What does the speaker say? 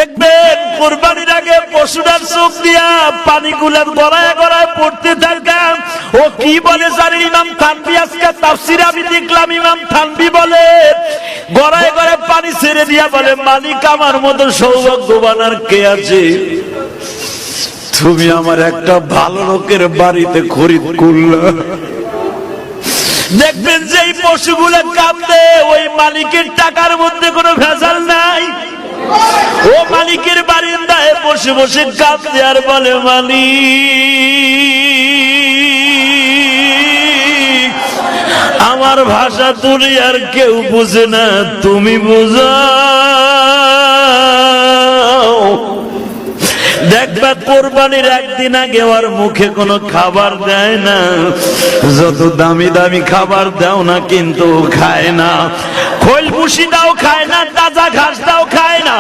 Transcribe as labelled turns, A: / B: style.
A: দেখবেন কুরবানির আগে পশুটার চোখ দিয়া পানিগুলো গড়ায় গড়ায় পড়তে থাকে। ও কি বলে জানেন? ইমাম থানভী আজকে তাফসিরে আমি দেখলাম, ইমাম থানভী বলে গড়ায় গড়ায় পানি ছেড়ে দিয়া বলে, মালিক আমার মতো সৌভাগ্যবান আর কে আছে? তুমি আমার একটা ভালো লোকের বাড়িতে খরিদ করলা। দেখবেন যে এই পশুগুলো কাঁদে, ওই মালিকের টাকার মধ্যে কোনো ভেজাল নাই। ও মালিকের বারিন্দায় বসে বসে কাঁদে আর বলে, মালিক আমার ভাষা তুলি আর কেউ বুঝে না, তুমি বুঝাও। দেখবা কোরবানির একদিন আগে ওর মুখে কোনো খাবার দেয় না, যত দামি দামি খাবার দাও না কিন্তু খায় না। খোল ভুসি দাও খায় না, তাজা ঘাস দাও খায় না।